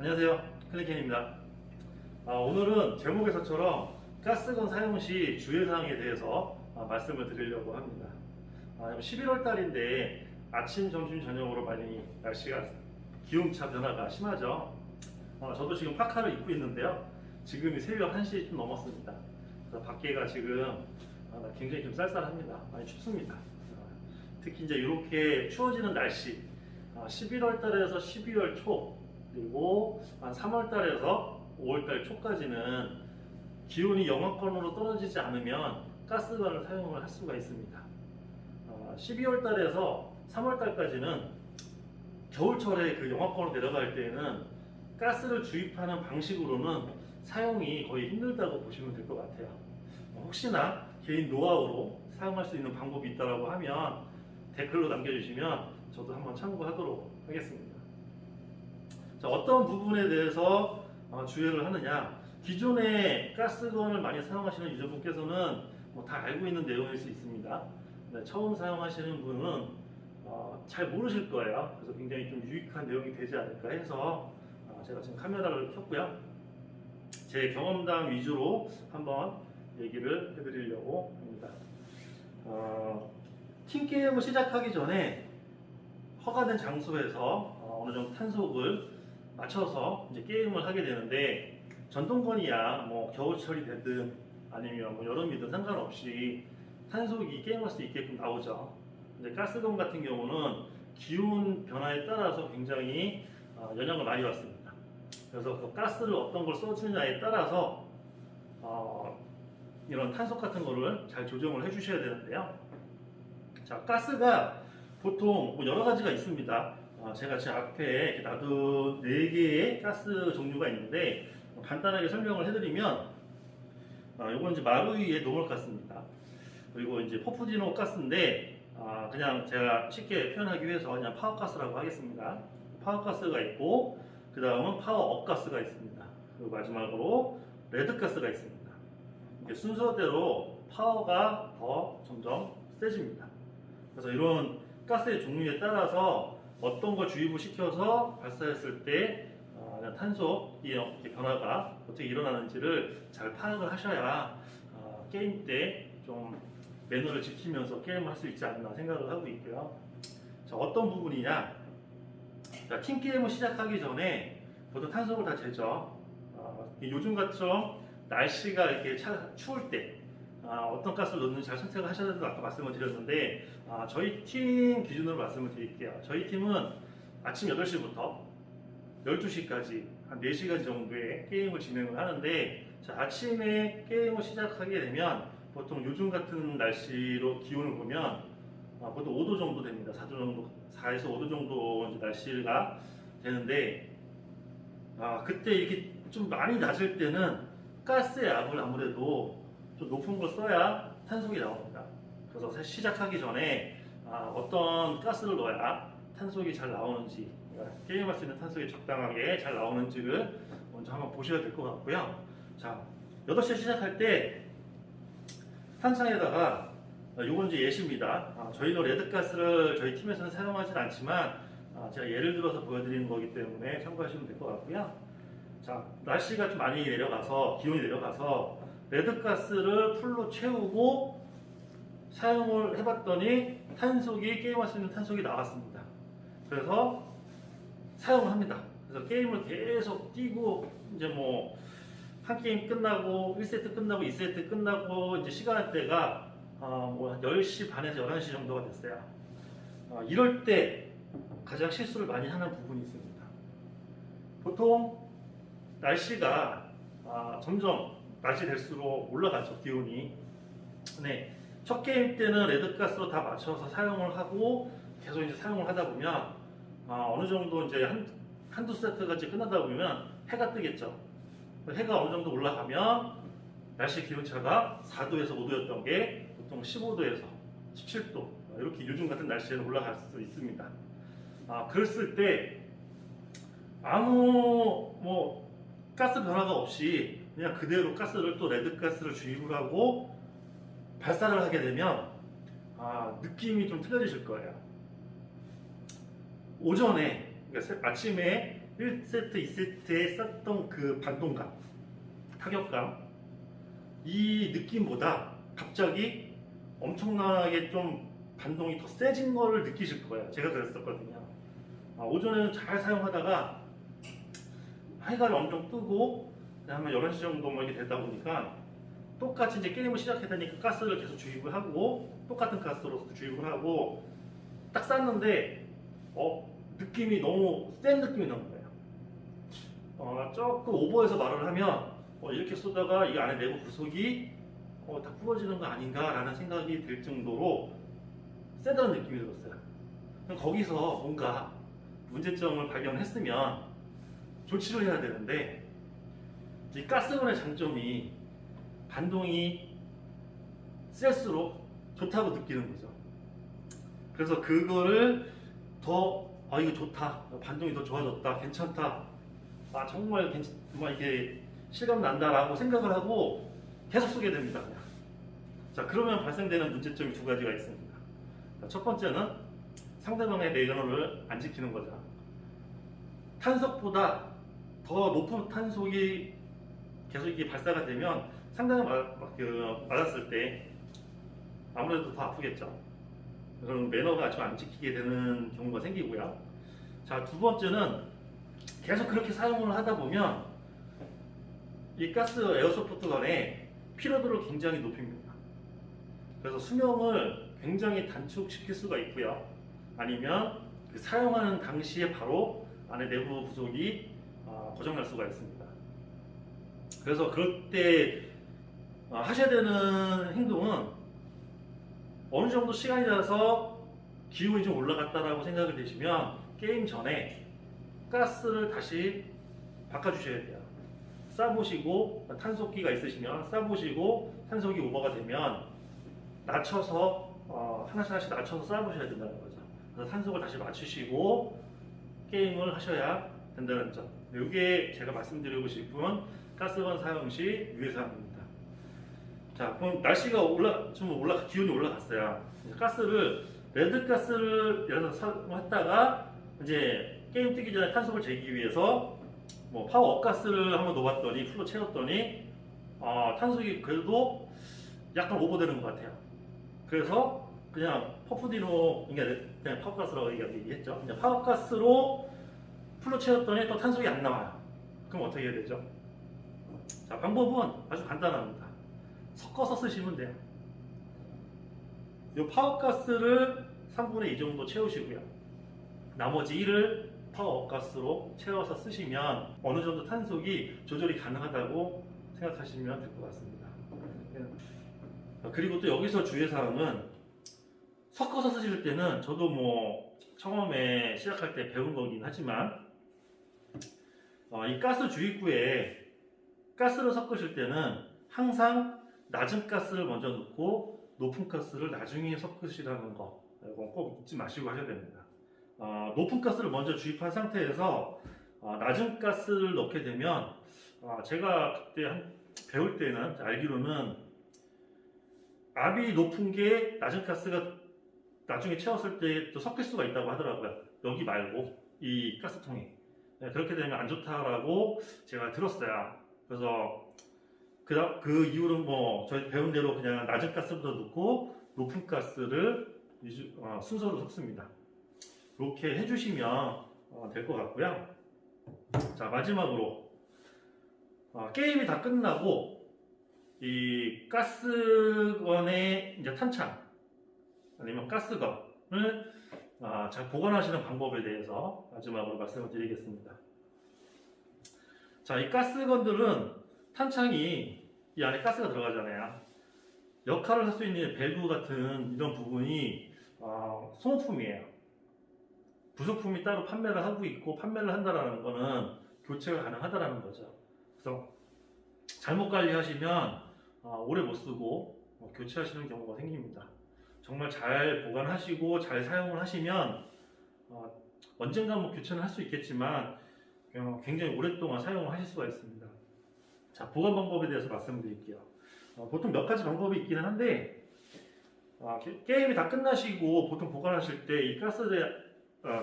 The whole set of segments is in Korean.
안녕하세요, 클리켄입니다. 오늘은 제목에서처럼 가스건 사용 시 주의사항에 대해서 말씀을 드리려고 합니다. 11월 달인데 아침, 점심, 저녁으로 많이 날씨가 기온차 변화가 심하죠. 저도 지금 파카를 입고 있는데요. 지금이 새벽 1시 좀 넘었습니다. 그래서 밖에가 지금 굉장히 좀 쌀쌀합니다. 많이 춥습니다. 특히 이제 이렇게 추워지는 날씨, 11월 달에서 12월 초, 그리고 한 3월 달에서 5월 달 초까지는 기온이 영하권으로 떨어지지 않으면 가스관을 사용을 할 수가 있습니다. 12월 달에서 3월 달까지는 겨울철에 그 영하권으로 내려갈 때에는 가스를 주입하는 방식으로는 사용이 거의 힘들다고 보시면 될 것 같아요. 혹시나 개인 노하우로 사용할 수 있는 방법이 있다고 하면 댓글로 남겨주시면 저도 한번 참고하도록 하겠습니다. 자, 어떤 부분에 대해서 주의를 하느냐, 기존에 가스건을 많이 사용하시는 유저분께서는 다 알고 있는 내용일 수 있습니다. 처음 사용하시는 분은 잘 모르실 거예요. 그래서 굉장히 좀 유익한 내용이 되지 않을까 해서 제가 지금 카메라를 켰고요. 제 경험담 위주로 한번 얘기를 해드리려고 합니다. 팀게임을 시작하기 전에 허가된 장소에서 어느 정도 탄속을 맞춰서 이제 게임을 하게 되는데, 전동건이야 뭐 겨울철이 되든 아니면 뭐 여름이든 상관없이 탄속이 게임할 수 있게끔 나오죠. 근데 가스건 같은 경우는 기온 변화에 따라서 굉장히 영향을 많이 받습니다. 그래서 그 가스를 어떤 걸 써주냐에 따라서 이런 탄속 같은 거를 잘 조정을 해 주셔야 되는데요. 자, 가스가 보통 뭐 여러 가지가 있습니다. 제가 제 앞에 이렇게 놔둔 4개의 가스 종류가 있는데, 간단하게 설명을 해드리면, 이건 이제 마루이의 노멀 가스입니다. 그리고 이제 퍼프디노 가스인데, 그냥 제가 쉽게 표현하기 위해서 그냥 파워 가스라고 하겠습니다. 파워 가스가 있고, 그 다음은 파워업 가스가 있습니다. 그리고 마지막으로 레드 가스가 있습니다. 이렇게 순서대로 파워가 더 점점 세집니다. 그래서 이런 가스의 종류에 따라서 어떤 걸 주입을 시켜서 발사했을 때 탄속이 변화가 어떻게 일어나는지를 잘 파악을 하셔야 게임 때 좀 매너를 지키면서 게임을 할 수 있지 않나 생각을 하고 있고요. 자, 어떤 부분이냐? 자, 팀 게임을 시작하기 전에 보통 탄속을 다 재죠. 요즘 같처럼 날씨가 이렇게 추울 때 어떤 가스를 넣는지 잘 선택을 하셔야 된다고 아까 말씀을 드렸는데, 저희 팀 기준으로 말씀을 드릴게요. 저희 팀은 아침 8시부터 12시까지 한 4시간 정도의 게임을 진행을 하는데, 자, 아침에 게임을 시작하게 되면 보통 요즘 같은 날씨로 기온을 보면 보통 5도 정도 됩니다. 4도 정도, 4에서 5도 정도 이제 날씨가 되는데, 그때 이렇게 좀 많이 낮을 때는 가스의 압을 아무래도 좀 높은 걸 써야 탄속이 나옵니다. 그래서 시작하기 전에 어떤 가스를 넣어야 탄속이 잘 나오는지, 게임할 수 있는 탄속이 적당하게 잘 나오는지를 먼저 한번 보셔야 될 것 같고요. 자, 8시에 시작할 때 탄창에다가, 요건 이제 예시입니다. 저희는 레드가스를 저희 팀에서는 사용하진 않지만 제가 예를 들어서 보여드리는 거기 때문에 참고하시면 될 것 같고요. 자, 날씨가 좀 많이 내려가서, 기온이 내려가서 레드가스를 풀로 채우고 사용을 해봤더니 탄속이, 게임할 수 있는 탄속이 나왔습니다. 그래서 사용을 합니다. 그래서 게임을 계속 뛰고, 이제 뭐 한 게임 끝나고 1세트 끝나고 2세트 끝나고 이제 시간대가 뭐 10시 반에서 11시 정도가 됐어요. 이럴 때 가장 실수를 많이 하는 부분이 있습니다. 보통 날씨가 점점 낮이 될수록 올라가죠, 기온이. 네, 첫 게임 때는 레드가스로 다 맞춰서 사용을 하고 계속 이제 사용을 하다 보면 어느 정도 이제 한두 세트까지 끝나다 보면 해가 뜨겠죠. 해가 어느 정도 올라가면 날씨 기온차가 4도에서 5도였던 게 보통 15도에서 17도, 이렇게 요즘 같은 날씨에는 올라갈 수 있습니다. 그랬을 때 아무 뭐 가스 변화가 없이 그냥 그대로 가스를, 또 레드가스를 주입을 하고 발사를 하게 되면 느낌이 좀 틀려지실 거예요. 오전에, 그러니까 아침에 1세트, 2세트에 썼던 그 반동감, 타격감, 이 느낌보다 갑자기 엄청나게 좀 반동이 더 세진 거를 느끼실 거예요. 제가 그랬었거든요. 오전에는 잘 사용하다가 해가 어느 정도 뜨고 한 11시 정도 뭐 이렇게 되다 보니까 똑같이 이제 게임을 시작해야 되니까 가스를 계속 주입을 하고 똑같은 가스로 주입을 하고 딱 쐈는데 느낌이 너무 센 느낌이 나는 거예요. 조금 오버해서 말을 하면 이렇게 쏘다가 이 안에 내부 구석이 다 부러지는 거 아닌가 라는 생각이 들 정도로 세다는 느낌이 들었어요. 거기서 뭔가 문제점을 발견했으면 조치를 해야 되는데 이 가스건의 장점이 반동이 셀수록 좋다고 느끼는 거죠. 그래서 그거를 이거 좋다, 반동이 더 좋아졌다, 괜찮다, 정말 이게 실감 난다라고 생각을 하고 계속 쏘게 됩니다. 그냥. 자, 그러면 발생되는 문제점이 두 가지가 있습니다. 첫 번째는 상대방의 내연호를 안 지키는 거죠. 탄속보다 더 높은 탄속이 계속 이게 발사가 되면 상대방이 맞았을 때 아무래도 더 아프겠죠. 그런 매너가 좀 안 지키게 되는 경우가 생기고요. 자, 두 번째는 계속 그렇게 사용을 하다 보면 이 가스 에어소프트 건의 피로도를 굉장히 높입니다. 그래서 수명을 굉장히 단축시킬 수가 있고요. 아니면 사용하는 당시에 바로 안에 내부 부속이 고장날 수가 있습니다. 그래서 그럴 때 하셔야 되는 행동은 어느 정도 시간이 지나서 기온이 좀 올라갔다라고 생각이 되시면 게임 전에 가스를 다시 바꿔주셔야 돼요. 쏴보시고 탄속기가 있으시면 쏴보시고 탄속이 오버가 되면 낮춰서 하나씩 낮춰서 쏴보셔야 된다는 거죠. 그래서 탄속을 다시 맞추시고 게임을 하셔야 된다는 점. 이게 제가 말씀드리고 싶은 가스건 사용 시 유의사항입니다. 자, 그럼 날씨가 기온이 올라갔어요. 가스를 레드 가스를 예를 들어서 사용했다가 이제 게임 뜨기 전에 탄속을 재기 위해서 뭐 파워업 가스를 한번 넣어봤더니 풀로 채웠더니 탄속이 그래도 약간 오버되는 것 같아요. 그래서 그냥 퍼프디로 그냥 파워가스라고 얘기했죠. 그냥 파워가스로 풀로 채웠더니 또 탄속이 안 나와요. 그럼 어떻게 해야 되죠? 자, 방법은 아주 간단합니다. 섞어서 쓰시면 돼요. 이 파워가스를 3분의 2 정도 채우시고요. 나머지 1을 파워가스로 채워서 쓰시면 어느 정도 탄속이 조절이 가능하다고 생각하시면 될 것 같습니다. 그리고 또 여기서 주의사항은 섞어서 쓰실 때는 저도 뭐 처음에 시작할 때 배운 거긴 하지만 이 가스 주입구에 가스를 섞으실 때는 항상 낮은 가스를 먼저 넣고 높은 가스를 나중에 섞으시라는 거 이거 꼭 잊지 마시고 하셔야 됩니다. 높은 가스를 먼저 주입한 상태에서 낮은 가스를 넣게 되면 제가 그때 배울 때는 알기로는 압이 높은 게 낮은 가스가 나중에 채웠을 때 또 섞일 수가 있다고 하더라고요. 여기 말고 이 가스통에. 그렇게 되면 안 좋다라고 제가 들었어요. 그래서 그 이후로는 뭐 저희 배운 대로 그냥 낮은 가스부터 넣고 높은 가스를 순서로 섞습니다. 이렇게 해주시면 될 것 같고요. 자, 마지막으로 게임이 다 끝나고 이 가스건의 이제 탄창 아니면 가스건을 잘 보관하시는 방법에 대해서 마지막으로 말씀을 드리겠습니다. 자, 이 가스건들은 탄창이 이 안에 가스가 들어가잖아요. 역할을 할 수 있는 밸브 같은 이런 부분이 소모품이에요. 부속품이 따로 판매를 하고 있고 판매를 한다라는 거는 교체가 가능하다라는 거죠. 그래서 잘못 관리하시면 오래 못 쓰고 교체하시는 경우가 생깁니다. 정말 잘 보관하시고 잘 사용을 하시면 언젠가 뭐 교체는 할 수 있겠지만 굉장히 오랫동안 사용을 하실 수가 있습니다. 자, 보관 방법에 대해서 말씀드릴게요. 보통 몇 가지 방법이 있기는 한데 게임이 다 끝나시고 보통 보관하실 때 이 가스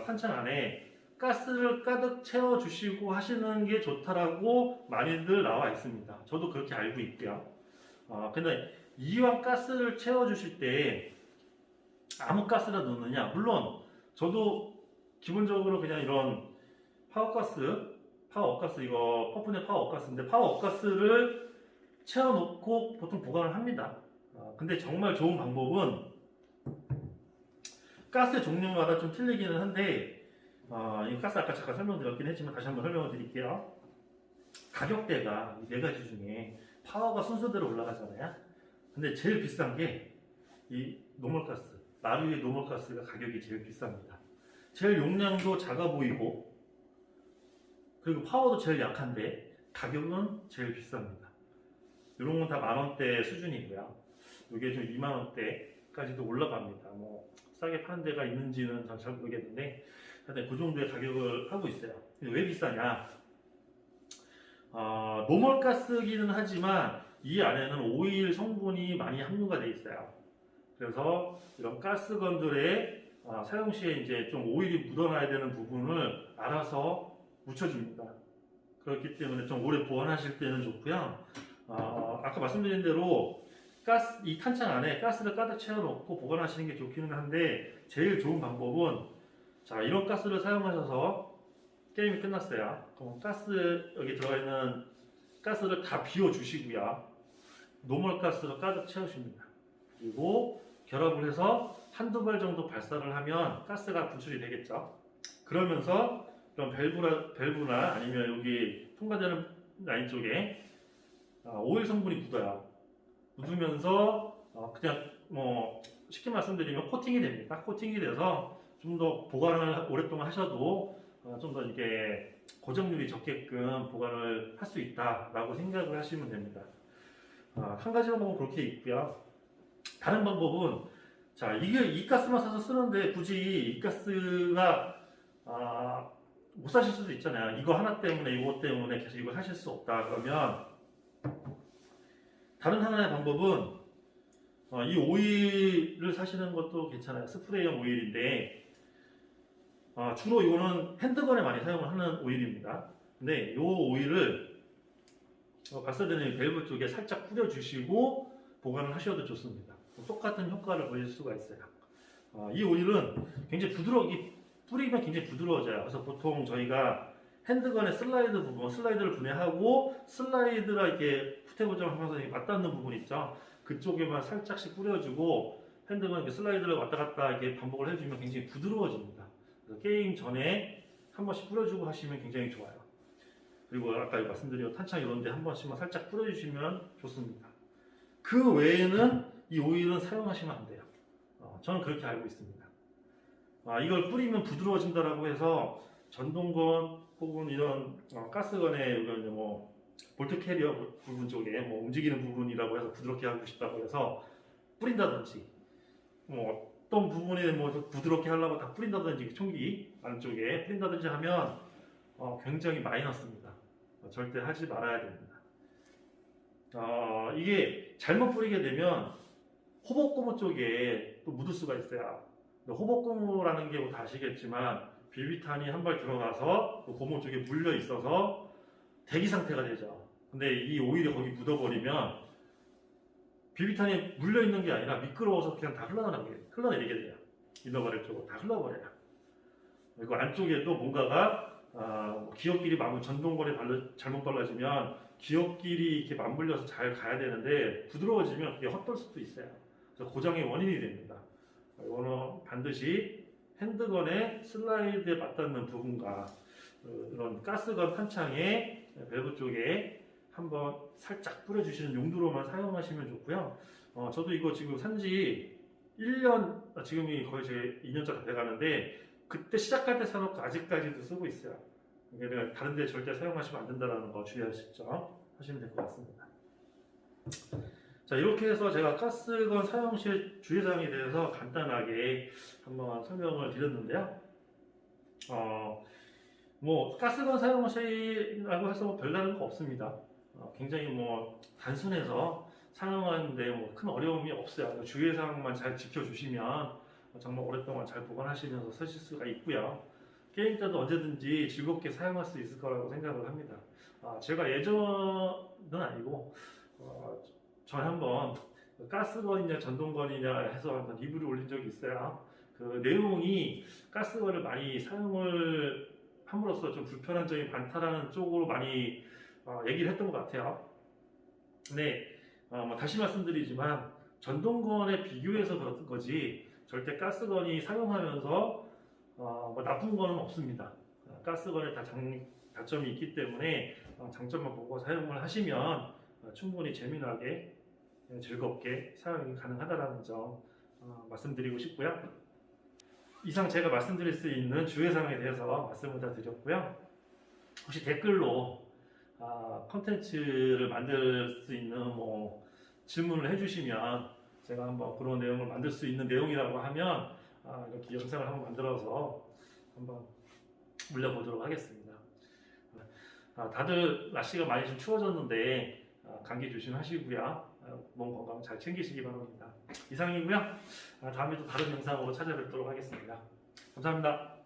탄창 안에 가스를 가득 채워주시고 하시는 게 좋다라고 많이들 나와 있습니다. 저도 그렇게 알고 있고요. 근데 이왕 가스를 채워주실 때 아무 가스나 넣느냐? 물론 저도 기본적으로 그냥 이런 파워가스 이거 퍼프넷 파워가스인데 파워가스를 채워놓고 보통 보관을 합니다. 근데 정말 좋은 방법은 가스 종류마다 좀 틀리기는 한데 이 가스 아까 잠깐 설명드렸긴 했지만 다시 한번 설명을 드릴게요. 가격대가 이 네 가지 중에 파워가 순서대로 올라가잖아요. 근데 제일 비싼 게 이 노멀가스, 마루의 노멀가스가 가격이 제일 비쌉니다. 제일 용량도 작아 보이고 그리고 파워도 제일 약한데 가격은 제일 비쌉니다. 이런 건 다 만원대 수준이고요. 이게 좀 2만원대까지도 올라갑니다. 뭐 싸게 파는 데가 있는지는 잘 모르겠는데 하여튼 그 정도의 가격을 하고 있어요. 근데 왜 비싸냐? 노멀가스기는 하지만 이 안에는 오일 성분이 많이 함유가 되어 있어요. 그래서 이런 가스건들의 사용 시에 이제 좀 오일이 묻어나야 되는 부분을 알아서 묻혀줍니다. 그렇기 때문에 좀 오래 보관하실 때는 좋고요. 아까 말씀드린 대로 이 탄창 안에 가스를 가득 채워놓고 보관하시는 게 좋기는 한데 제일 좋은 방법은 자 이런 가스를 사용하셔서 게임이 끝났어요. 그럼 가스 여기 들어가 있는 가스를 다 비워주시고요. 노멀 가스로 가득 채우십니다. 그리고 결합을 해서 한두 발 정도 발사를 하면 가스가 분출이 되겠죠. 그러면서 이런 밸브나 아니면 여기 통과되는 라인 쪽에 오일 성분이 묻어요. 묻으면서 그냥 뭐 쉽게 말씀드리면 코팅이 됩니다. 코팅이 돼서 좀 더 보관을 오랫동안 하셔도 좀 더 이게 고정률이 적게끔 보관을 할 수 있다라고 생각을 하시면 됩니다. 한 가지 방법은 그렇게 있고요. 다른 방법은 자 이게 이 가스만 사서 쓰는데 굳이 이 가스가 못 사실 수도 있잖아요. 이거 하나 때문에 이거 때문에 계속 이걸 사실 수 없다 그러면 다른 하나의 방법은 이 오일을 사시는 것도 괜찮아요. 스프레이형 오일인데 주로 이거는 핸드건에 많이 사용을 하는 오일입니다. 근데 이 오일을 발사되는 밸브 쪽에 살짝 뿌려주시고 보관을 하셔도 좋습니다. 똑같은 효과를 보실 수가 있어요. 이 오일은 굉장히 뿌리면 굉장히 부드러워져요. 그래서 보통 저희가 핸드건의 슬라이드 부분, 슬라이드를 분해하고 슬라이드랑 이렇게 푸테 고정하면서 맞닿는 부분 있죠. 그쪽에만 살짝씩 뿌려주고 핸드건 이렇게 슬라이드를 왔다 갔다 이렇게 반복을 해주면 굉장히 부드러워집니다. 그래서 게임 전에 한 번씩 뿌려주고 하시면 굉장히 좋아요. 그리고 아까 말씀드린 탄창 이런 데 한 번씩만 살짝 뿌려주시면 좋습니다. 그 외에는 이 오일은 사용하시면 안 돼요. 저는 그렇게 알고 있습니다. 이걸 뿌리면 부드러워진다라고 해서 전동건 혹은 이런 가스건의 이런 뭐 볼트 캐리어 부분 쪽에 뭐 움직이는 부분이라고 해서 부드럽게 하고 싶다고 해서 뿌린다든지 뭐 어떤 부분에 뭐 부드럽게 하려고 다 뿌린다든지 총기 안쪽에 뿌린다든지 하면 굉장히 마이너스입니다. 절대 하지 말아야 됩니다. 이게 잘못 뿌리게 되면 호복고무 쪽에 또 묻을 수가 있어요. 호복고무라는 게 뭐 다 아시겠지만 비비탄이 한 발 들어가서 그 고무 쪽에 물려 있어서 대기 상태가 되죠. 근데 이 오일이 거기 묻어버리면 비비탄이 물려 있는 게 아니라 미끄러워서 그냥 다 흘러내리게 돼요. 이너바렐 쪽으로 다 흘러버려요. 그리고 안쪽에도 뭔가가 기억끼리 전동건에 잘못 발라지면 기억끼리 이렇게 맞물려서 잘 가야 되는데 부드러워지면 그게 헛돌 수도 있어요. 그래서 고장의 원인이 됩니다. 이거는 반드시 핸드건의 슬라이드에 맞닿는 부분과 이런 가스건 탄창의 밸브 쪽에 한번 살짝 뿌려주시는 용도로만 사용하시면 좋고요. 저도 이거 지금 산지 1년, 지금이 거의 제 2년차 다 돼가는데 그때 시작할 때 사놓고 아직까지도 쓰고 있어요. 그러니까 다른 데 절대 사용하시면 안 된다는 거 주의하시죠. 하시면 될 것 같습니다. 자, 이렇게 해서 제가 가스건 사용 시 주의사항에 대해서 간단하게 한번 설명을 드렸는데요. 뭐 가스건 사용 시라고 해서 뭐 별다른 거 없습니다. 굉장히 뭐 단순해서 사용하는데 뭐 큰 어려움이 없어요. 주의사항만 잘 지켜주시면 정말 오랫동안 잘 보관하시면서 쓰실 수가 있고요. 게임 때도 언제든지 즐겁게 사용할 수 있을 거라고 생각을 합니다. 제가 예전은 아니고 전에 한번 가스건이냐 전동건이냐 해서 한번 리뷰를 올린 적이 있어요. 그 내용이 가스건을 많이 사용을 함으로써 좀 불편한 점이 많다라는 쪽으로 많이 얘기를 했던 것 같아요. 네, 다시 말씀드리지만 전동건에 비교해서 그런 거지 절대 가스건이 사용하면서 뭐 나쁜 거는 없습니다. 가스건에 다 장점이 있기 때문에 장점만 보고 사용을 하시면 충분히 재미나게 즐겁게 사용이 가능하다는 점 말씀드리고 싶고요. 이상 제가 말씀드릴 수 있는 주의사항에 대해서 말씀을 다 드렸고요. 혹시 댓글로 컨텐츠를 만들 수 있는 뭐 질문을 해주시면 제가 한번 그런 내용을 만들 수 있는 내용이라고 하면 이렇게 영상을 한번 만들어서 한번 올려보도록 하겠습니다. 다들 날씨가 많이 좀 추워졌는데 감기 조심하시고요. 몸 건강 잘 챙기시기 바랍니다. 이상이고요. 다음에 또 다른 영상으로 찾아뵙도록 하겠습니다. 감사합니다.